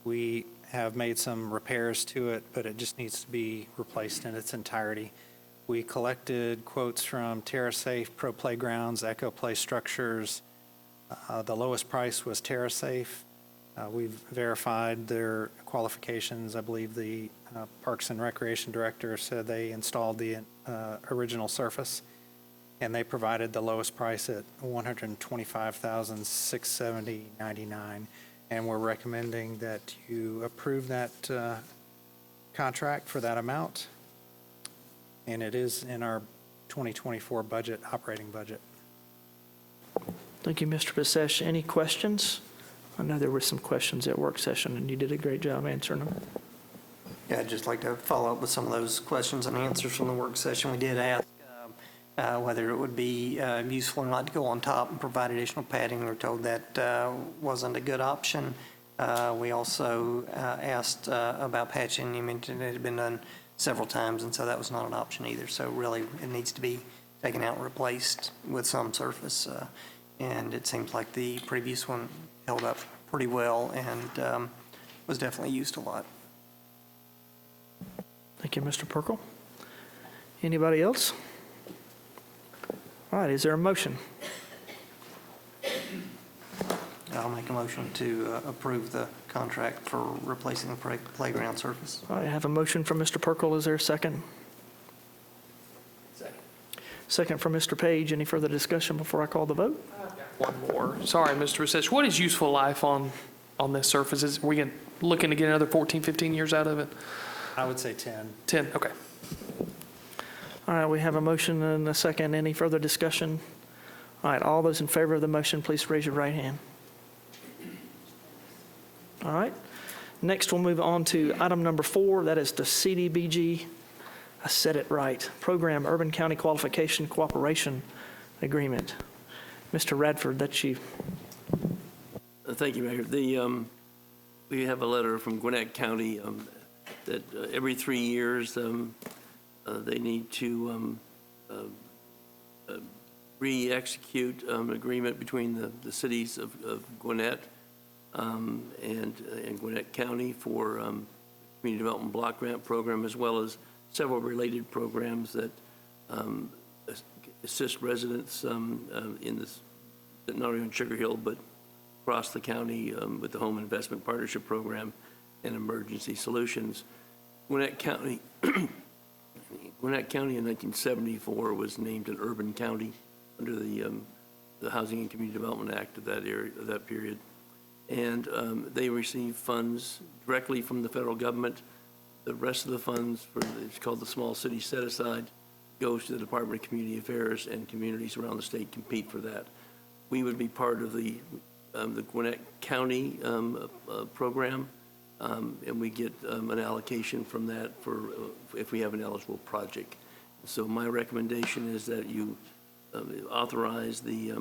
We have made some repairs to it, but it just needs to be replaced in its entirety. We collected quotes from TerraSafe, Pro Playgrounds, Echo Play Structures. The lowest price was TerraSafe. We've verified their qualifications. I believe the Parks and Recreation Director said they installed the original surface, and they provided the lowest price at $125,670.99. And we're recommending that you approve that contract for that amount. And it is in our 2024 budget, operating budget. Thank you, Mr. Basesh. Any questions? I know there were some questions at work session, and you did a great job answering them. Yeah, I'd just like to follow up with some of those questions and answers from the work session. We did ask whether it would be useful or not to go on top and provide additional padding. We were told that wasn't a good option. We also asked about patching. You mentioned it had been done several times, and so that was not an option either. So really, it needs to be taken out and replaced with some surface. And it seems like the previous one held up pretty well and was definitely used a lot. Thank you, Mr. Perkle. Anybody else? All right, is there a motion? I'll make a motion to approve the contract for replacing the playground surface. All right, I have a motion from Mr. Perkle. Is there a second? Second. Second from Mr. Page. Any further discussion before I call the vote? One more. Sorry, Mr. Basesh. What is useful life on this surface? Are we looking to get another 14, 15 years out of it? I would say 10. 10, okay. All right, we have a motion and a second. Any further discussion? All right, all those in favor of the motion, please raise your right hand. All right. Next, we'll move on to item number 4. That is the CDBG, I said it right, Program Urban County Qualification Cooperation Agreement. Mr. Radford, that's you. Thank you, Mayor. We have a letter from Gwinnett County that every 3 years they need to re-execute an agreement between the cities of Gwinnett and Gwinnett County for Community Development Block Grant Program, as well as several related programs that assist residents in this, not only in Sugar Hill, but across the county with the Home Investment Partnership Program and Emergency Solutions. Gwinnett County in 1974 was named an urban county under the Housing and Community Development Act of that period. And they receive funds directly from the federal government. The rest of the funds, it's called the Small City Set Aside, goes to the Department of Community Affairs, and communities around the state compete for that. We would be part of the Gwinnett County program. and we get an allocation from that for if we have an eligible project. So my recommendation is that you authorize the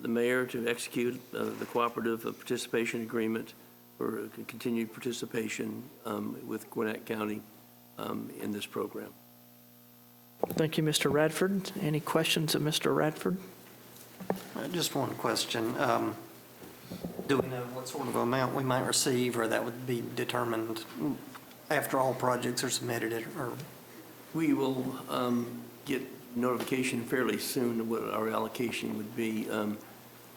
mayor to execute the cooperative participation agreement for continued participation with Gwinnett County in this program. Thank you, Mr. Radford. Any questions of Mr. Radford? Just one question. Do we know what sort of amount we might receive, or that would be determined after all projects are submitted, or? We will get notification fairly soon of what our allocation would be.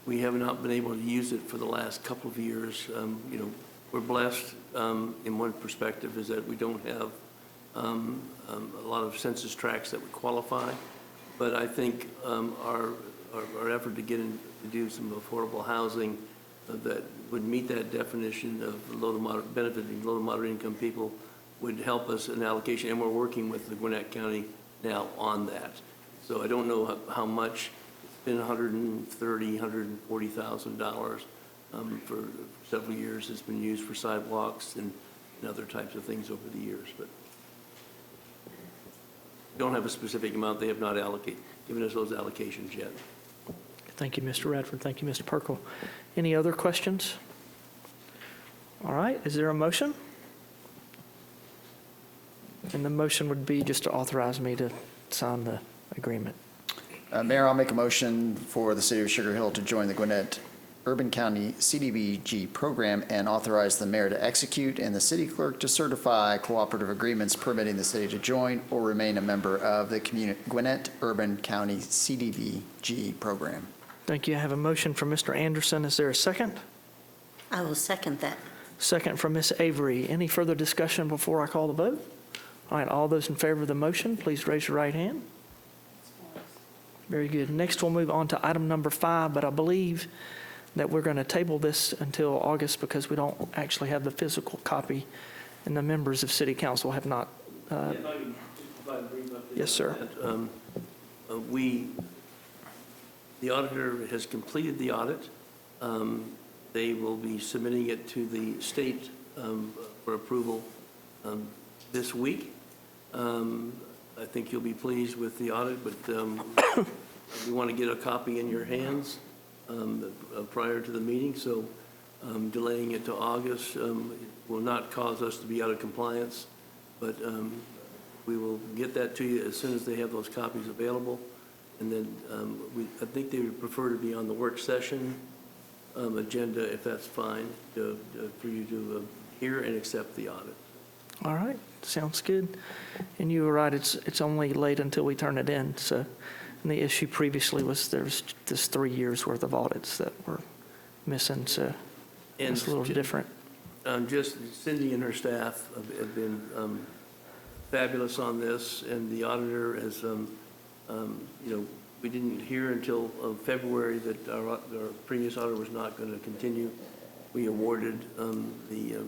We have not been able to use it for the last couple of years. You know, we're blessed in one perspective is that we don't have a lot of census tracts that would qualify, but I think our effort to get in to do some affordable housing that would meet that definition of low to moderate, benefiting low to moderate income people would help us in allocation, and we're working with the Gwinnett County now on that. So I don't know how much. It's been $130,000, $140,000 for several years. It's been used for sidewalks and other types of things over the years, but don't have a specific amount. They have not given us those allocations yet. Thank you, Mr. Radford. Thank you, Mr. Perkle. Any other questions? All right, is there a motion? And the motion would be just to authorize me to sign the agreement. Mayor, I'll make a motion for the city of Sugar Hill to join the Gwinnett Urban County CDBG program and authorize the mayor to execute and the city clerk to certify cooperative agreements permitting the city to join or remain a member of the Gwinnett Urban County CDBG program. Thank you. I have a motion from Mr. Anderson. Is there a second? I will second that. Second from Ms. Avery. Any further discussion before I call the vote? All right, all those in favor of the motion, please raise your right hand. Very good. Next, we'll move on to item number 5, but I believe that we're going to table this until August because we don't actually have the physical copy, and the members of City Council have not. If I can just provide a brief update. Yes, sir. on that. The auditor has completed the audit. They will be submitting it to the state for approval this week. I think you'll be pleased with the audit, but we want to get a copy in your hands prior to the meeting, so delaying it to August will not cause us to be out of compliance, but we will get that to you as soon as they have those copies available. And then I think they would prefer to be on the work session agenda, if that's fine, for you to hear and accept the audit. All right, sounds good. And you were right, it's only late until we turn it in. So, and the issue previously was there was this 3 years worth of audits that were missing, so it's a little different. Just Cindy and her staff have been fabulous on this, and the auditor has, we didn't hear until February that our previous auditor was not going to continue. We awarded the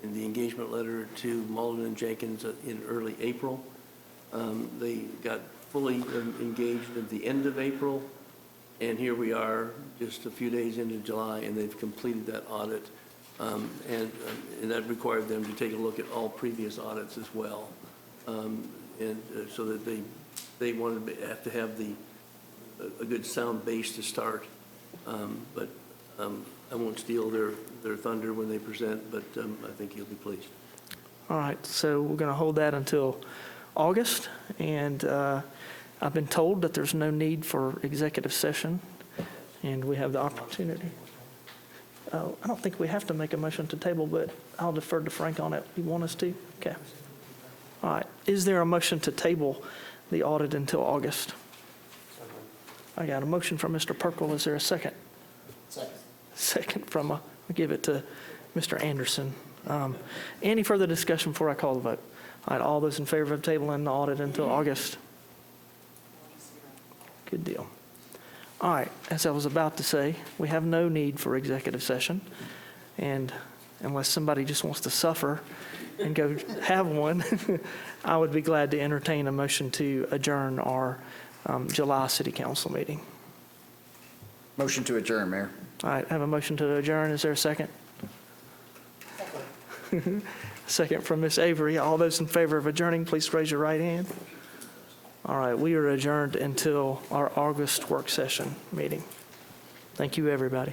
engagement letter to Mullen and Jenkins in early April. They got fully engaged at the end of April, and here we are just a few days into July, and they've completed that audit. And that required them to take a look at all previous audits as well, so that they wanted to have a good sound base to start. But I won't steal their thunder when they present, but I think you'll be pleased. All right, so we're going to hold that until August, and I've been told that there's no need for executive session, and we have the opportunity. I don't think we have to make a motion to table, but I'll defer to Frank on it. You want us to? Okay. All right. Is there a motion to table the audit until August? I got a motion from Mr. Perkle. Is there a second? Second. Second from, I'll give it to Mr. Anderson. Any further discussion before I call the vote? All right. All those in favor of tabling the audit until August? Good deal. All right, as I was about to say, we have no need for executive session, and unless somebody just wants to suffer and go have one, I would be glad to entertain a motion to adjourn our July City Council meeting. Motion to adjourn, Mayor. All right, I have a motion to adjourn. Is there a second? Second from Ms. Avery. All those in favor of adjourning, please raise your right hand. All right, we are adjourned until our August work session meeting. Thank you, everybody.